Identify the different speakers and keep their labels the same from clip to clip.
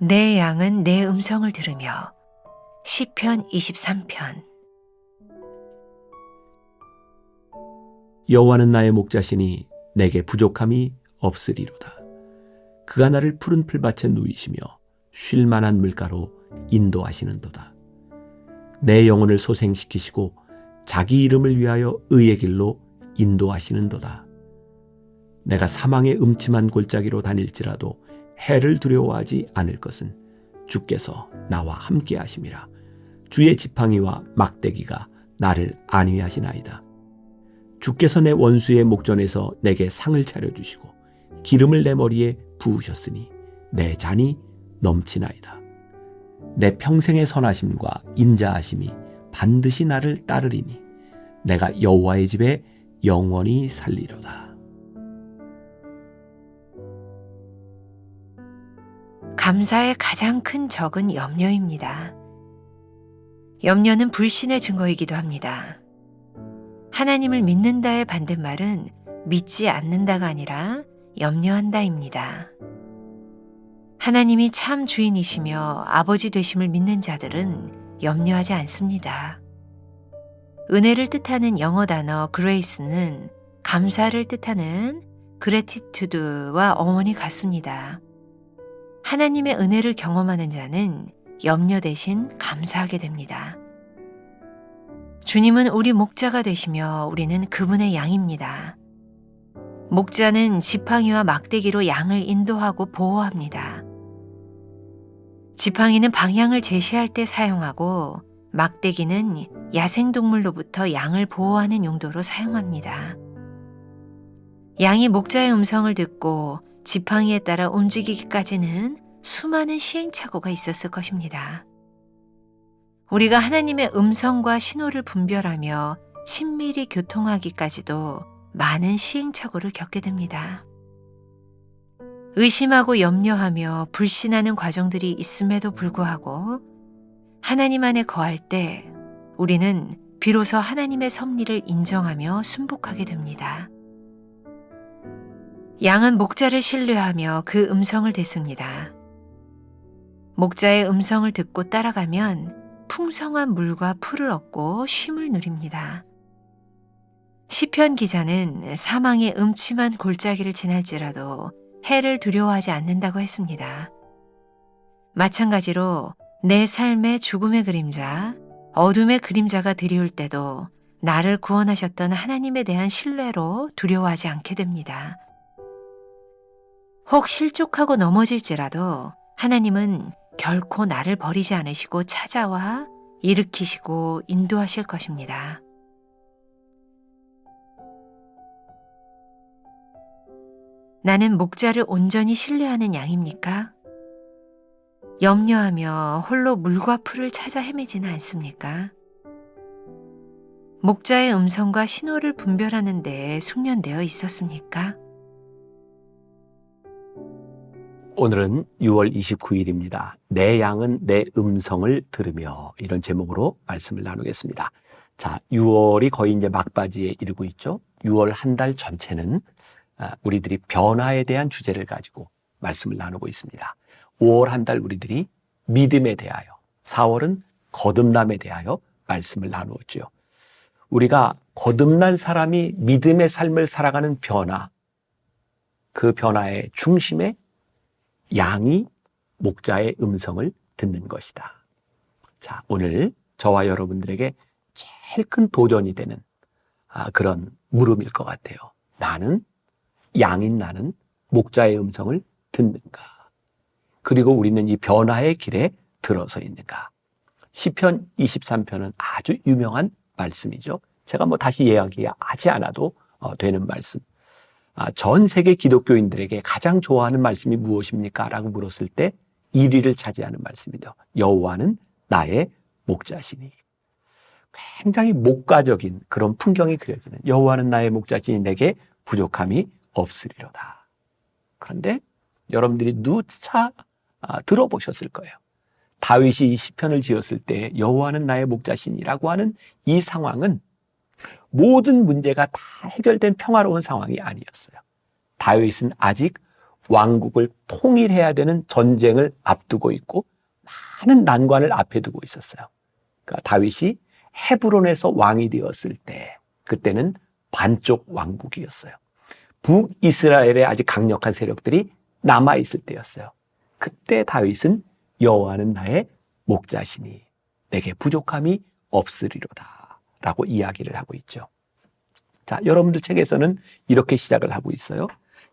Speaker 1: 내 양은 내 음성을 들으며. 시편 23편.
Speaker 2: 여호와는 나의 목자시니 내게 부족함이 없으리로다. 그가 나를 푸른 풀밭에 누이시며 쉴 만한 물가로 인도하시는도다. 내 영혼을 소생시키시고 자기 이름을 위하여 의의 길로 인도하시는도다. 내가 사망의 음침한 골짜기로 다닐지라도 해를 두려워하지 않을 것은 주께서 나와 함께 하심이라. 주의 지팡이와 막대기가 나를 안위하시나이다. 주께서 내 원수의 목전에서 내게 상을 차려주시고 기름을 내 머리에 부으셨으니 내 잔이 넘치나이다. 내 평생의 선하심과 인자하심이 반드시 나를 따르리니 내가 여호와의 집에 영원히 살리로다.
Speaker 1: 감사의 가장 큰 적은 염려입니다. 염려는 불신의 증거이기도 합니다. 하나님을 믿는다의 반대말은 믿지 않는다가 아니라 염려한다입니다. 하나님이 참 주인이시며 아버지 되심을 믿는 자들은 염려하지 않습니다. 은혜를 뜻하는 영어 단어 grace는 감사를 뜻하는 gratitude와 어원이 같습니다. 하나님의 은혜를 경험하는 자는 염려 대신 감사하게 됩니다. 주님은 우리 목자가 되시며 우리는 그분의 양입니다. 목자는 지팡이와 막대기로 양을 인도하고 보호합니다. 지팡이는 방향을 제시할 때 사용하고 막대기는 야생동물로부터 양을 보호하는 용도로 사용합니다. 양이 목자의 음성을 듣고 지팡이에 따라 움직이기까지는 수많은 시행착오가 있었을 것입니다. 우리가 하나님의 음성과 신호를 분별하며 친밀히 교통하기까지도 많은 시행착오를 겪게 됩니다. 의심하고 염려하며 불신하는 과정들이 있음에도 불구하고 하나님 안에 거할 때 우리는 비로소 하나님의 섭리를 인정하며 순복하게 됩니다. 양은 목자를 신뢰하며 그 음성을 듣습니다. 목자의 음성을 듣고 따라가면 풍성한 물과 풀을 얻고 쉼을 누립니다. 시편 기자는 사망의 음침한 골짜기를 지날지라도 해를 두려워하지 않는다고 했습니다. 마찬가지로 내 삶의 죽음의 그림자, 어둠의 그림자가 드리울 때도 나를 구원하셨던 하나님에 대한 신뢰로 두려워하지 않게 됩니다. 혹 실족하고 넘어질지라도 하나님은 결코 나를 버리지 않으시고 찾아와 일으키시고 인도하실 것입니다. 나는 목자를 온전히 신뢰하는 양입니까? 염려하며 홀로 물과 풀을 찾아 헤매지는 않습니까? 목자의 음성과 신호를 분별하는 데에 숙련되어 있었습니까?
Speaker 2: 오늘은 6월 29일입니다. 내 양은 내 음성을 들으며, 이런 제목으로 말씀을 나누겠습니다. 자, 6월이 거의 이제 막바지에 이르고 있죠. 6월 한 달 전체는 우리들이 변화에 대한 주제를 가지고 말씀을 나누고 있습니다. 5월 한 달 우리들이 믿음에 대하여, 4월은 거듭남에 대하여 말씀을 나누었죠. 우리가 거듭난 사람이 믿음의 삶을 살아가는 변화, 그 변화의 중심에 양이 목자의 음성을 듣는 것이다. 자, 오늘 저와 여러분들에게 제일 큰 도전이 되는 그런 물음일 것 같아요. 나는, 양인 나는 목자의 음성을 듣는가? 그리고 우리는 이 변화의 길에 들어서 있는가? 시편 23편은 아주 유명한 말씀이죠. 제가 다시 이야기하지 않아도 되는 말씀. 전 세계 기독교인들에게 가장 좋아하는 말씀이 무엇입니까? 라고 물었을 때 1위를 차지하는 말씀이죠. 여호와는 나의 목자시니. 굉장히 목가적인 그런 풍경이 그려지는, 여호와는 나의 목자시니 내게 부족함이 없으리로다. 그런데 여러분들이 누차 들어보셨을 거예요. 다윗이 이 시편을 지었을 때 여호와는 나의 목자시니라고 하는 이 상황은 모든 문제가 다 해결된 평화로운 상황이 아니었어요. 다윗은 아직 왕국을 통일해야 되는 전쟁을 앞두고 있고 많은 난관을 앞에 두고 있었어요. 그러니까 다윗이 헤브론에서 왕이 되었을 때 그때는 반쪽 왕국이었어요. 북이스라엘에 아직 강력한 세력들이 남아있을 때였어요. 그때 다윗은 여호와는 나의 목자시니 내게 부족함이 없으리로다 라고 이야기를 하고 있죠. 자, 여러분들 책에서는 이렇게 시작을 하고 있어요.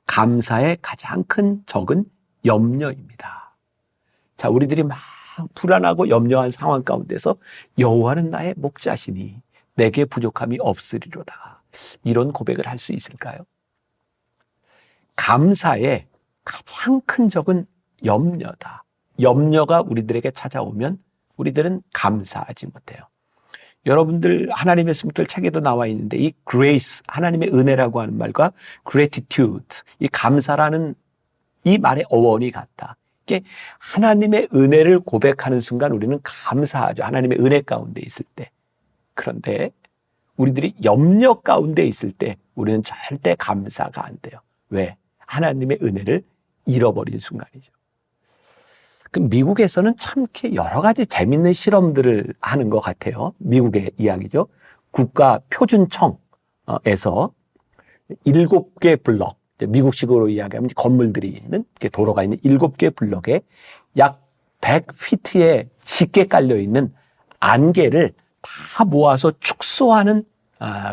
Speaker 2: 감사의 가장 큰 적은 염려입니다. 자, 우리들이 막 불안하고 염려한 상황 가운데서 여호와는 나의 목자시니 내게 부족함이 없으리로다. 이런 고백을 할 수 있을까요? 감사의 가장 큰 적은 염려다. 염려가 우리들에게 찾아오면 우리들은 감사하지 못해요. 여러분들 하나님의 숨길 책에도 나와 있는데 이 grace, 하나님의 은혜라고 하는 말과 gratitude, 이 감사라는 이 말의 어원이 같다. 이게 하나님의 은혜를 고백하는 순간 우리는 감사하죠. 하나님의 은혜 가운데 있을 때. 그런데 우리들이 염려 가운데 있을 때 우리는 절대 감사가 안 돼요. 왜? 하나님의 은혜를 잃어버린 순간이죠. 그 미국에서는 참 이렇게 여러 가지 재밌는 실험들을 하는 것 같아요. 미국의 이야기죠. 국가표준청에서 7개 블럭, 미국식으로 이야기하면 건물들이 있는 도로가 있는 7개 블럭에 약 100피트에 짙게 깔려 있는 안개를 다 모아서 축소하는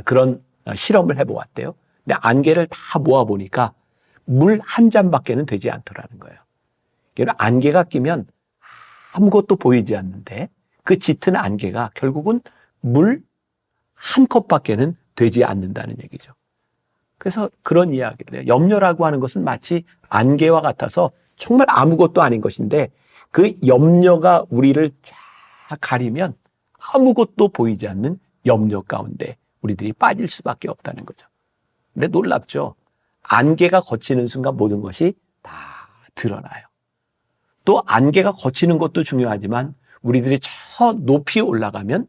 Speaker 2: 그런 실험을 해보았대요. 근데 안개를 다 모아보니까 물 한 잔밖에는 되지 않더라는 거예요. 안개가 끼면 아무것도 보이지 않는데 그 짙은 안개가 결국은 물 한 컵밖에는 되지 않는다는 얘기죠. 그래서 그런 이야기를 해요. 염려라고 하는 것은 마치 안개와 같아서 정말 아무것도 아닌 것인데 그 염려가 우리를 쫙 가리면 아무것도 보이지 않는 염려 가운데 우리들이 빠질 수밖에 없다는 거죠. 근데 놀랍죠. 안개가 걷히는 순간 모든 것이 다 드러나요. 또 안개가 걷히는 것도 중요하지만 우리들이 저 높이 올라가면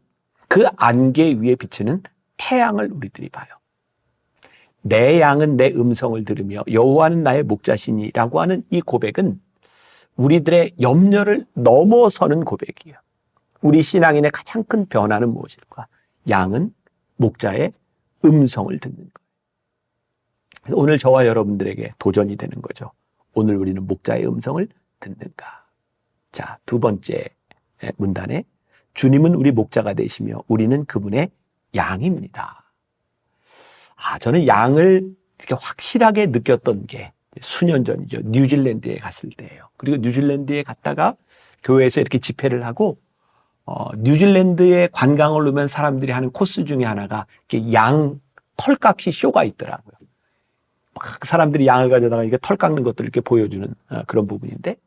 Speaker 2: 그 안개 위에 비치는 태양을 우리들이 봐요. 내 양은 내 음성을 들으며 여호와는 나의 목자시니라고 하는 이 고백은 우리들의 염려를 넘어서는 고백이에요. 우리 신앙인의 가장 큰 변화는 무엇일까? 양은 목자의 음성을 듣는 거예요. 그래서 오늘 저와 여러분들에게 도전이 되는 거죠. 오늘 우리는 목자의 음성을 듣는가? 자, 두 번째 문단에 주님은 우리 목자가 되시며 우리는 그분의 양입니다. 저는 양을 이렇게 확실하게 느꼈던 게 수년 전이죠. 뉴질랜드에 갔을 때예요. 그리고 뉴질랜드에 갔다가 교회에서 이렇게 집회를 하고 뉴질랜드에 관광을 오면 사람들이 하는 코스 중에 하나가 이렇게 양 털깎이 쇼가 있더라고요. 막 사람들이 양을 가져다가 이게 털 깎는 것들을 이렇게 보여주는 그런 부분인데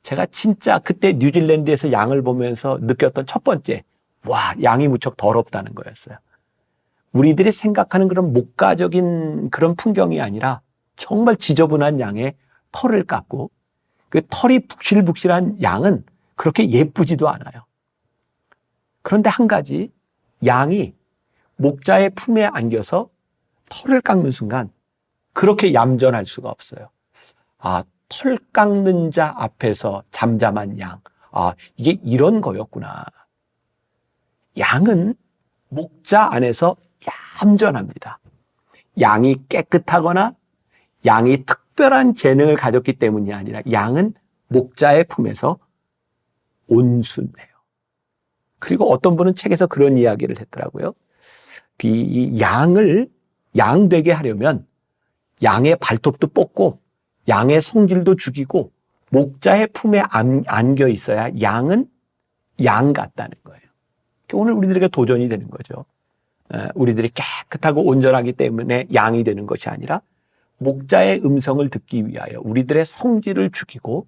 Speaker 2: 제가 진짜 그때 뉴질랜드에서 양을 보면서 느꼈던 첫 번째, 와, 양이 무척 더럽다는 거였어요. 우리들이 생각하는 그런 목가적인 그런 풍경이 아니라 정말 지저분한 양의 털을 깎고 그 털이 북실북실한 양은 그렇게 예쁘지도 않아요. 그런데 한 가지, 양이 목자의 품에 안겨서 털을 깎는 순간 그렇게 얌전할 수가 없어요. 털 깎는 자 앞에서 잠잠한 양. 이게 이런 거였구나. 양은 목자 안에서 얌전합니다. 양이 깨끗하거나 양이 특별한 재능을 가졌기 때문이 아니라 양은 목자의 품에서 온순해요. 그리고 어떤 분은 책에서 그런 이야기를 했더라고요. 이 양을 양되게 하려면 양의 발톱도 뽑고 양의 성질도 죽이고 목자의 품에 안겨 있어야 양은 양 같다는 거예요. 오늘 우리들에게 도전이 되는 거죠. 우리들이 깨끗하고 온전하기 때문에 양이 되는 것이 아니라 목자의 음성을 듣기 위하여 우리들의 성질을 죽이고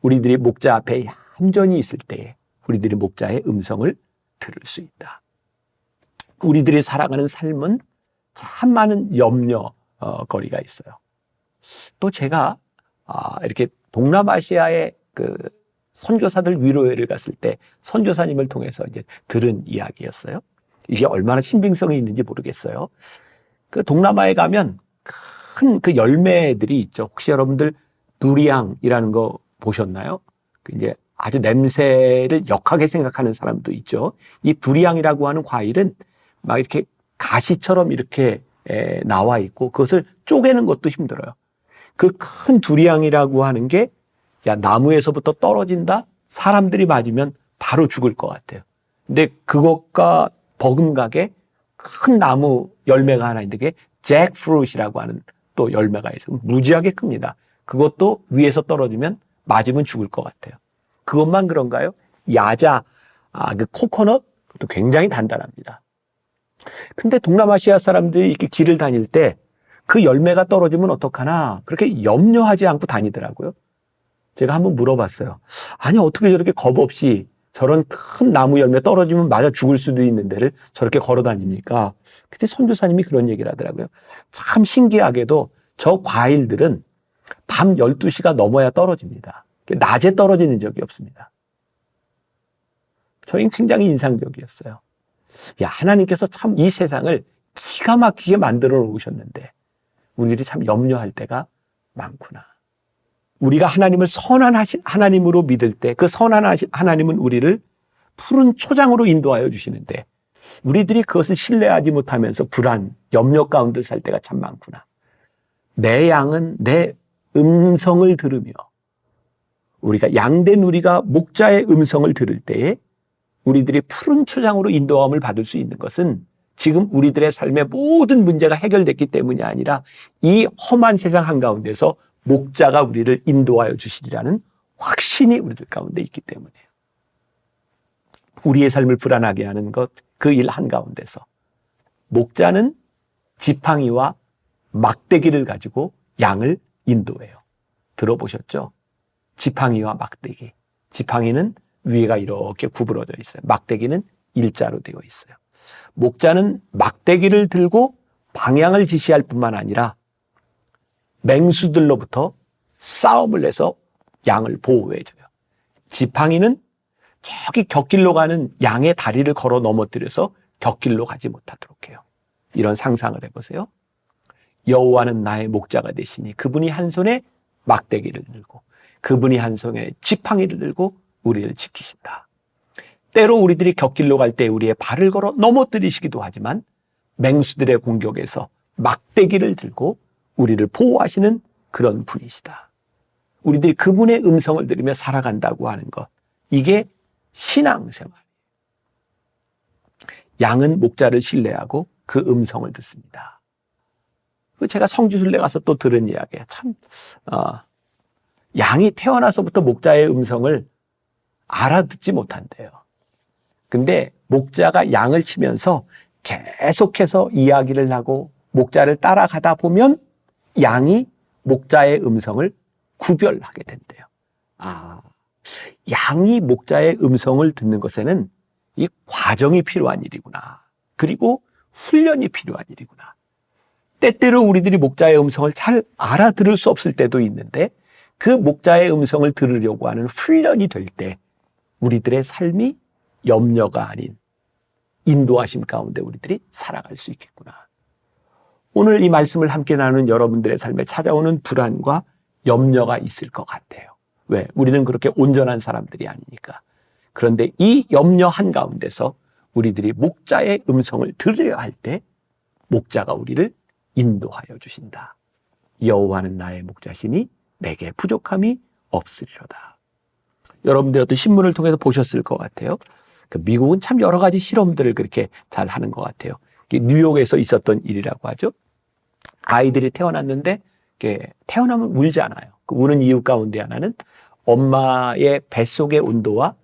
Speaker 2: 우리들이 목자 앞에 얌전히 있을 때에 우리들이 목자의 음성을 들을 수 있다. 우리들이 살아가는 삶은 참 많은 염려거리가 있어요. 또 제가 이렇게 동남아시아의 그 선교사들 위로회를 갔을 때 선교사님을 통해서 이제 들은 이야기였어요. 이게 얼마나 신빙성이 있는지 모르겠어요. 그 동남아에 가면 큰 그 열매들이 있죠. 혹시 여러분들 두리앙이라는 거 보셨나요? 이제 아주 냄새를 역하게 생각하는 사람도 있죠. 이 두리앙이라고 하는 과일은 막 이렇게 가시처럼 이렇게 나와 있고 그것을 쪼개는 것도 힘들어요. 그 큰 두리앙이라고 하는 게 야, 나무에서부터 떨어진다? 사람들이 맞으면 바로 죽을 것 같아요. 근데 그것과 버금가게 큰 나무 열매가 하나 있는데 그게 잭프루트이라고 하는 또 열매가 있어요. 무지하게 큽니다. 그것도 위에서 떨어지면 맞으면 죽을 것 같아요. 그것만 그런가요? 야자, 그 코코넛, 그것도 굉장히 단단합니다. 근데 동남아시아 사람들이 이렇게 길을 다닐 때 그 열매가 떨어지면 어떡하나 그렇게 염려하지 않고 다니더라고요. 제가 한번 물어봤어요. 아니 어떻게 저렇게 겁 없이 저런 큰 나무 열매 떨어지면 맞아 죽을 수도 있는 데를 저렇게 걸어 다닙니까? 그때 선교사님이 그런 얘기를 하더라고요. 참 신기하게도 저 과일들은 밤 12시가 넘어야 떨어집니다. 낮에 떨어지는 적이 없습니다. 저희는 굉장히 인상적이었어요. 야, 하나님께서 참 이 세상을 기가 막히게 만들어 놓으셨는데 우리들이 참 염려할 때가 많구나. 우리가 하나님을 선한 하나님으로 믿을 때 그 선한 하나님은 우리를 푸른 초장으로 인도하여 주시는데 우리들이 그것을 신뢰하지 못하면서 불안, 염려 가운데 살 때가 참 많구나. 내 양은 내 음성을 들으며 우리가 양된 우리가 목자의 음성을 들을 때에 우리들이 푸른 초장으로 인도함을 받을 수 있는 것은 지금 우리들의 삶의 모든 문제가 해결됐기 때문이 아니라 이 험한 세상 한가운데서 목자가 우리를 인도하여 주시리라는 확신이 우리들 가운데 있기 때문이에요. 우리의 삶을 불안하게 하는 것, 그 일 한가운데서 목자는 지팡이와 막대기를 가지고 양을 인도해요. 들어보셨죠? 지팡이와 막대기. 지팡이는 위에가 이렇게 구부러져 있어요. 막대기는 일자로 되어 있어요. 목자는 막대기를 들고 방향을 지시할 뿐만 아니라 맹수들로부터 싸움을 내서 양을 보호해줘요. 지팡이는 저기 곁길로 가는 양의 다리를 걸어 넘어뜨려서 곁길로 가지 못하도록 해요. 이런 상상을 해보세요. 여호와는 나의 목자가 되시니 그분이 한 손에 막대기를 들고 그분이 한 손에 지팡이를 들고 우리를 지키신다. 때로 우리들이 곁길로 갈 때 우리의 발을 걸어 넘어뜨리시기도 하지만 맹수들의 공격에서 막대기를 들고 우리를 보호하시는 그런 분이시다. 우리들이 그분의 음성을 들으며 살아간다고 하는 것, 이게 신앙생활. 양은 목자를 신뢰하고 그 음성을 듣습니다. 제가 성지순례 가서 또 들은 이야기예요. 참 양이 태어나서부터 목자의 음성을 알아듣지 못한대요. 근데 목자가 양을 치면서 계속해서 이야기를 하고 목자를 따라가다 보면 양이 목자의 음성을 구별하게 된대요. 양이 목자의 음성을 듣는 것에는 이 과정이 필요한 일이구나. 그리고 훈련이 필요한 일이구나. 때때로 우리들이 목자의 음성을 잘 알아들을 수 없을 때도 있는데 그 목자의 음성을 들으려고 하는 훈련이 될 때 우리들의 삶이 염려가 아닌 인도하심 가운데 우리들이 살아갈 수 있겠구나. 오늘 이 말씀을 함께 나누는 여러분들의 삶에 찾아오는 불안과 염려가 있을 것 같아요. 왜? 우리는 그렇게 온전한 사람들이 아니니까. 그런데 이 염려 한가운데서 우리들이 목자의 음성을 들어야 할 때 목자가 우리를 인도하여 주신다. 여호와는 나의 목자시니 내게 부족함이 없으리로다. 여러분들 어떤 신문을 통해서 보셨을 것 같아요. 미국은 참 여러 가지 실험들을 그렇게 잘 하는 것 같아요. 뉴욕에서 있었던 일이라고 하죠. 아이들이 태어났는데 태어나면 울지 않아요. 그 우는 이유 가운데 하나는 엄마의 뱃속의 온도와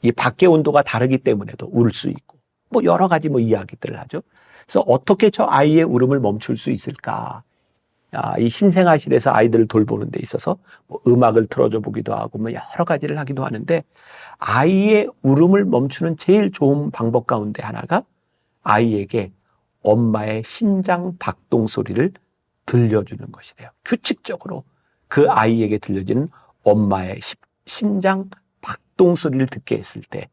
Speaker 2: 이 밖의 온도가 다르기 때문에도 울 수 있고 뭐 여러 가지 이야기들을 하죠. 그래서 어떻게 저 아이의 울음을 멈출 수 있을까? 이 신생아실에서 아이들을 돌보는 데 있어서 음악을 틀어줘 보기도 하고 여러 가지를 하기도 하는데 아이의 울음을 멈추는 제일 좋은 방법 가운데 하나가 아이에게 엄마의 심장 박동 소리를 들려주는 것이래요. 규칙적으로 그 아이에게 들려지는 엄마의 심장 박동 소리를 듣게 했을 때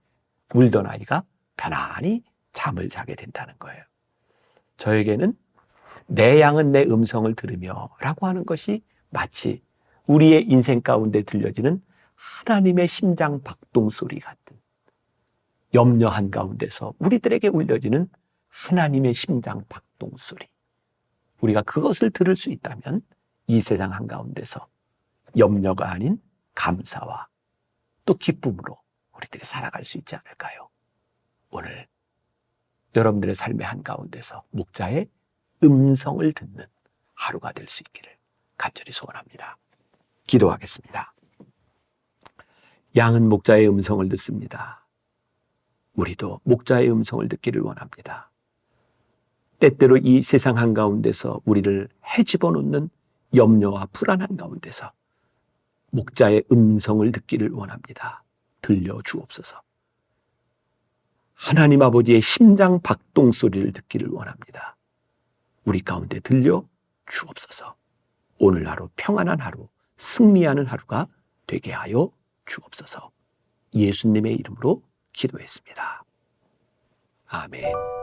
Speaker 2: 울던 아이가 편안히 잠을 자게 된다는 거예요. 저에게는 내 양은 내 음성을 들으며 라고 하는 것이 마치 우리의 인생 가운데 들려지는 하나님의 심장 박동 소리 같은 염려 한가운데서 우리들에게 울려지는 하나님의 심장 박동 소리. 우리가 그것을 들을 수 있다면 이 세상 한가운데서 염려가 아닌 감사와 또 기쁨으로 우리들이 살아갈 수 있지 않을까요? 오늘 여러분들의 삶의 한가운데서 목자의 음성을 듣는 하루가 될 수 있기를 간절히 소원합니다. 기도하겠습니다. 양은 목자의 음성을 듣습니다. 우리도 목자의 음성을 듣기를 원합니다. 때때로 이 세상 한가운데서 우리를 헤집어 놓는 염려와 불안한 가운데서 목자의 음성을 듣기를 원합니다. 들려주옵소서. 하나님 아버지의 심장 박동 소리를 듣기를 원합니다. 우리 가운데 들려주옵소서. 오늘 하루 평안한 하루, 승리하는 하루가 되게 하여 주옵소서. 예수님의 이름으로 기도했습니다. 아멘.